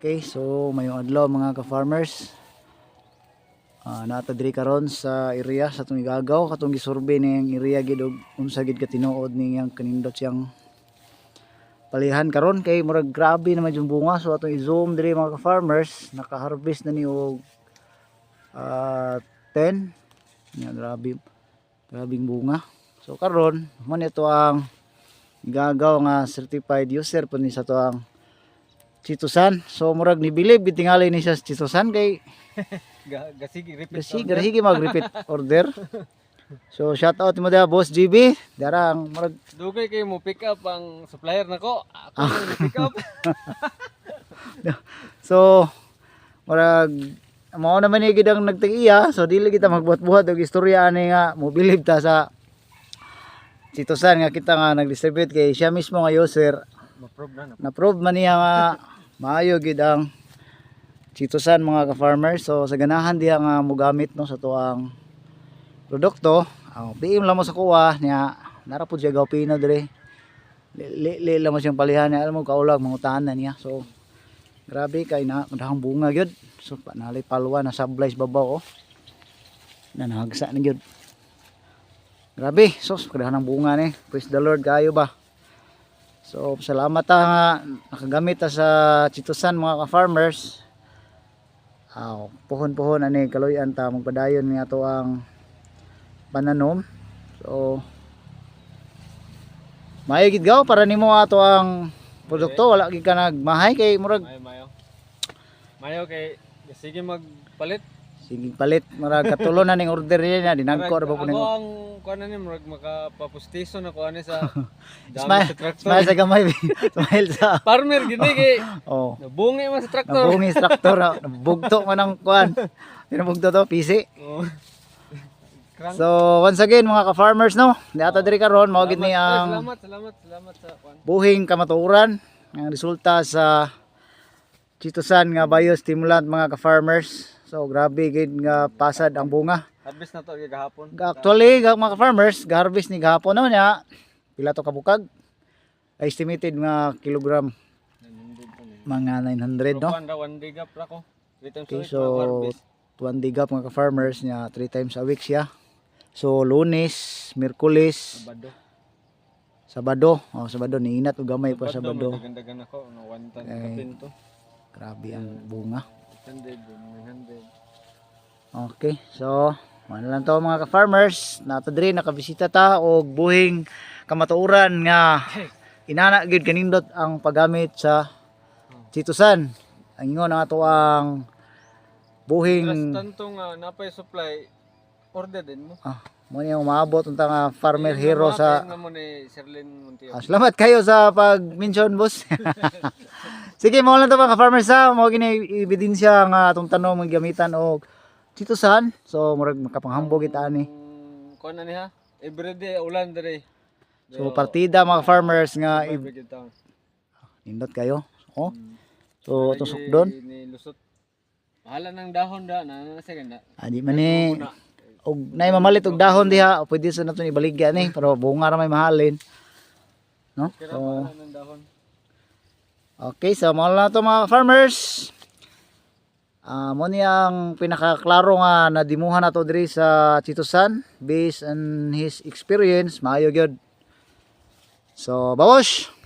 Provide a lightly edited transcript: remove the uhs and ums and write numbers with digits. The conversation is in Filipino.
Okay, so mayong adlaw mga ka-farmers. Naata diri karon sa area sa atong igagaw katong gisurvey ning area gid og unsa gid ka tinuod niyang kanindot siyang palihan karon kay murag grabe naman yung bunga. So atong i-zoom diri mga ka-farmers, naka-harvest na ni og 10. Grabing bunga. So karon mo nito ang igagaw nga certified user po ni sa to ang Chitosan. So murag ni bilib gitingali ni siya Chitosan kay gasig gasig mag-repeat order. So shout out mo da Boss GB. Darang murag dugay kay mo pick up ang supplier nako. Ako yung pick up. So murag mao naman ni gid ang nagtig-iya. So dili kita magbuhat-buhat og istorya ani nga mo bilib ta sa Chitosan nga kita nga nag-distribute kay siya mismo nga user. Na-prove man niya nga maayo gid ang Chitosan mga ka-farmers. So sa ganahan diha nga mogamit no sa tuang produkto, PM lang mo sa kuha niya nara pud siya gawpino dire. Li lang mo siyang palihan niya, alam mo kaulag mangutanan niya. So grabe kay na dahang bunga gyud. So panali palwa na sablay babaw oh. Na nahagsa na gyud. Grabe, so kadahan ng bunga ni. Praise the Lord kayo ba. So salamat nga nakagamit ta sa Chitosan mga ka-farmers. Puhon-puhon ani kaloy-an ta magpadayon nga to ang pananom. So maayo gid gaw para nimo ato ang produkto, wala gid ka nagmahay kay murag mayo kay sige magpalit. Sige palit murag katulo na ning order niya dinagko ra ba ko ning. Ako ang kuan ni murag makapapustiso na kuan sa dami sa tractor. Smile sa gamay. Smile sa Farmer gini kay oh. nabungi man sa tractor. Nabungi sa tractor, nabugto man ang kuan. Pinabugto to PC. Oh. So once again mga ka-farmers no, diata diri karon mao gid ni ang salamat sa kuan. Buhing kamatuoran ang resulta sa Chitosan nga biostimulant mga ka-farmers. So grabe gid nga pasad ang bunga. Harvest na to gahapon. Actually mga ka-farmers, ga-harvest ni gahapon na niya. Pila to kabukag? Estimated nga kilogram mga 900 no. One day gap ra ko. Okay, so 1 day gap mga ka-farmers niya 3 times a week siya. So Lunes, Miyerkules, Sabado. Sabado ni inat og gamay pa Sabado. Dagan ako no 1 ton kapinto. Grabe ang bunga. 100, 900. Okay, so ano lang to mga ka-farmers, nato diri nakabisita ta og buhing kamatuoran nga inana gid kanindot ang paggamit sa Chitosan. Ang ingon ang ato ang buhing tanto nga napay supply order din mo. Mo niya umaabot unta nga farmer hero sa mo ni Sherlyn Monteo. Salamat kayo sa pag-mention boss. Sige, mo lang to mga ka-farmers ha. Mo gini ebidensya nga atong tanom nga gamitan og Chitosan. So murag makapanghambog kita ani. Kuan na niya. Everyday ulan diri. So partida mga farmers nga nindot kayo. Oh. So atong sukdon. Nilusot. Bahala ng dahon da na sa ganda. Di man ni og nay mamalit og dahon diha, pwede sa naton ibaligya ni pero bunga ra may mahalin. No? So okay, so mo lang to mga farmers. Mo ni ang pinakaklaro nga nadimuhan nato diri sa Chitosan based on his experience, maayo gyud. So bawosh.